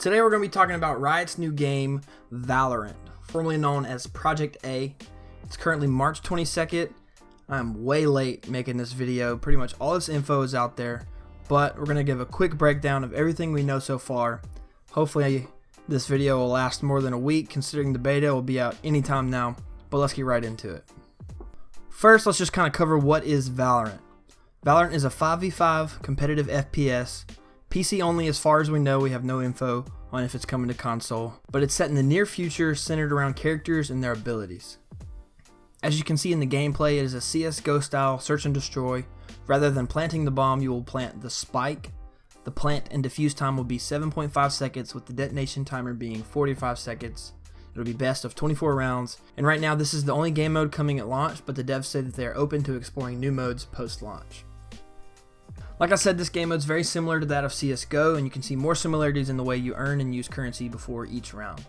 Today we're going to be talking about Riot's new game, Valorant, formerly known as Project A. It's currently March 22nd. I'm way late making this video. Pretty much all this info is out there, but we're going to give a quick breakdown of everything we know so far. Hopefully this video will last more than a week, considering the beta will be out anytime now, but let's get right into it. First, let's just kind of cover what is Valorant. Valorant is a 5v5 competitive FPS. PC only as far as we know. We have no info on if it's coming to console, but it's set in the near future, centered around characters and their abilities. As you can see in the gameplay, it is a CSGO style search and destroy. Rather than planting the bomb, you will plant the spike. The plant and defuse time will be 7.5 seconds, with the detonation timer being 45 seconds. It'll be best of 24 rounds, and right now this is the only game mode coming at launch, but the devs say that they are open to exploring new modes post-launch. Like I said, this game mode is very similar to that of CSGO, and you can see more similarities in the way you earn and use currency before each round.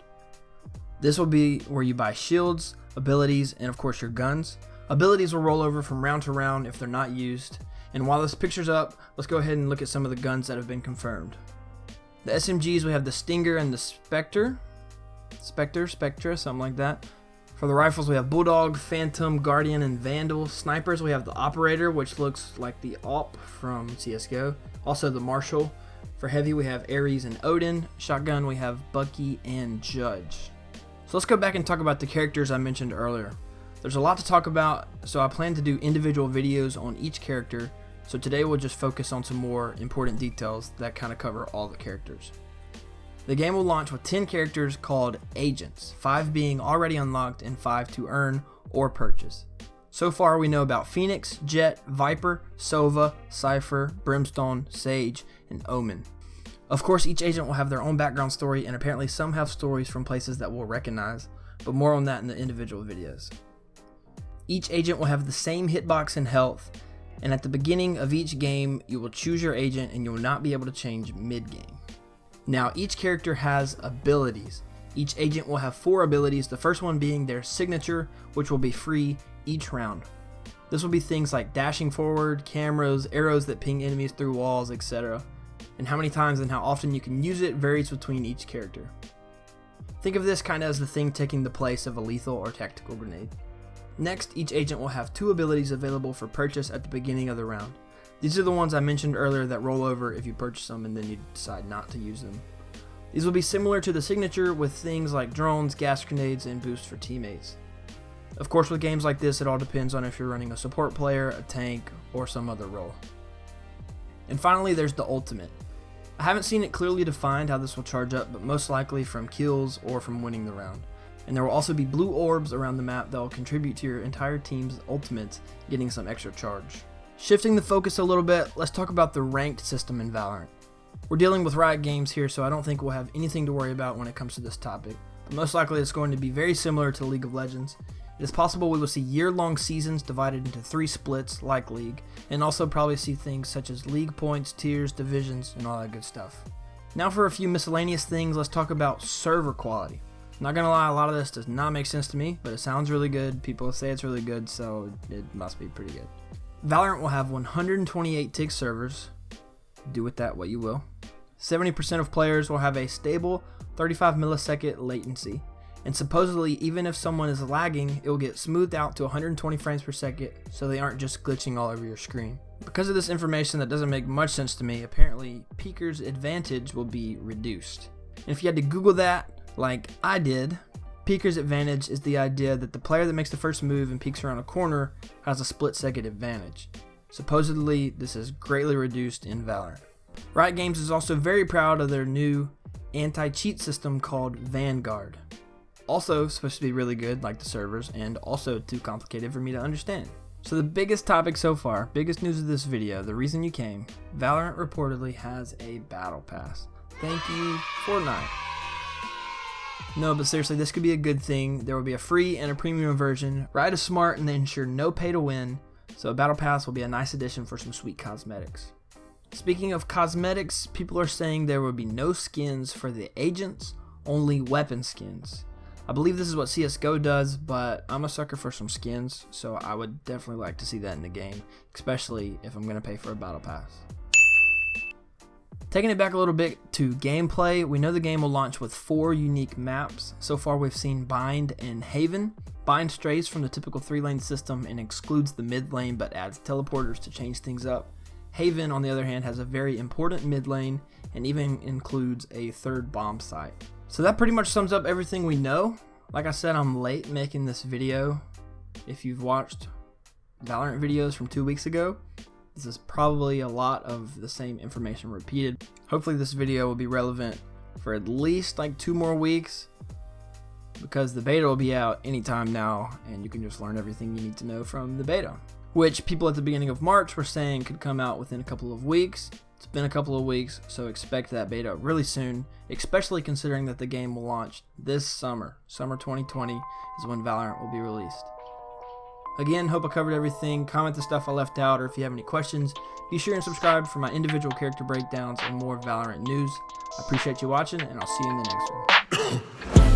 This will be where you buy shields, abilities, and of course your guns. Abilities will roll over from round to round if they're not used, and while this picture's up, let's go ahead and look at some of the guns that have been confirmed. The SMGs, we have the Stinger and the Spectre, something like that. For the rifles, we have Bulldog, Phantom, Guardian, and Vandal. Snipers, we have the Operator, which looks like the AWP from CSGO. Also the Marshal. For heavy, we have Ares and Odin. Shotgun, we have Bucky and Judge. So let's go back and talk about the characters I mentioned earlier. There's a lot to talk about, so I plan to do individual videos on each character. So today we'll just focus on some more important details that kind of cover all the characters. The game will launch with 10 characters called agents, 5 being already unlocked and 5 to earn or purchase. So far we know about Phoenix, Jet, Viper, Sova, Cypher, Brimstone, Sage, and Omen. Of course, each agent will have their own background story, and apparently some have stories from places that we'll recognize, but more on that in the individual videos. Each agent will have the same hitbox and health, and at the beginning of each game you will choose your agent and you will not be able to change mid-game. Now, each character has abilities. Each agent will have 4 abilities, the first one being their signature, which will be free each round. This will be things like dashing forward, cameras, arrows that ping enemies through walls, etc. And how many times and how often you can use it varies between each character. Think of this kind of as the thing taking the place of a lethal or tactical grenade. Next, each agent will have 2 abilities available for purchase at the beginning of the round. These are the ones I mentioned earlier that roll over if you purchase them and then you decide not to use them. These will be similar to the signature with things like drones, gas grenades, and boosts for teammates. Of course, with games like this, it all depends on if you're running a support player, a tank, or some other role. And finally, there's the ultimate. I haven't seen it clearly defined how this will charge up, but most likely from kills or from winning the round. And there will also be blue orbs around the map that will contribute to your entire team's ultimates getting some extra charge. Shifting the focus a little bit, let's talk about the ranked system in Valorant. We're dealing with Riot Games here, so I don't think we'll have anything to worry about when it comes to this topic, but most likely it's going to be very similar to League of Legends. It is possible we will see year-long seasons divided into 3 splits like League, and also probably see things such as league points, tiers, divisions, and all that good stuff. Now for a few miscellaneous things, let's talk about server quality. Not gonna lie, a lot of this does not make sense to me, but it sounds really good. People say it's really good, so it must be pretty good. Valorant will have 128 tick servers. Do with that what you will. 70% of players will have a stable 35 millisecond latency, and supposedly even if someone is lagging, it will get smoothed out to 120 frames per second so they aren't just glitching all over your screen. Because of this information that doesn't make much sense to me, apparently peeker's advantage will be reduced. And if you had to Google that, like I did, peeker's advantage is the idea that the player that makes the first move and peeks around a corner has a split-second advantage. Supposedly, this is greatly reduced in Valorant. Riot Games is also very proud of their new anti-cheat system called Vanguard. Also supposed to be really good, like the servers, and also too complicated for me to understand. So the biggest topic so far, biggest news of this video, the reason you came, Valorant reportedly has a battle pass. Thank you, Fortnite. No, but seriously, this could be a good thing. There will be a free and a premium version. Riot is smart and they ensure no pay to win, so a battle pass will be a nice addition for some sweet cosmetics. Speaking of cosmetics, people are saying there will be no skins for the agents, only weapon skins. I believe this is what CSGO does, but I'm a sucker for some skins, so I would definitely like to see that in the game, especially if I'm going to pay for a battle pass. Taking it back a little bit to gameplay, we know the game will launch with 4 unique maps. So far we've seen Bind and Haven. Bind strays from the typical 3-lane system and excludes the mid lane but adds teleporters to change things up. Haven, on the other hand, has a very important mid lane and even includes a 3rd bomb site. So that pretty much sums up everything we know. Like I said, I'm late making this video. If you've watched Valorant videos from 2 weeks ago, this is probably a lot of the same information repeated. Hopefully this video will be relevant for at least like 2 more weeks, because the beta will be out anytime now and you can just learn everything you need to know from the beta, which people at the beginning of March were saying could come out within a couple of weeks. It's been a couple of weeks, so expect that beta really soon, especially considering that the game will launch this summer. Summer 2020 is when Valorant will be released. Again, hope I covered everything. Comment the stuff I left out, or if you have any questions, be sure and subscribe for my individual character breakdowns and more Valorant news. I appreciate you watching, and I'll see you in the next one.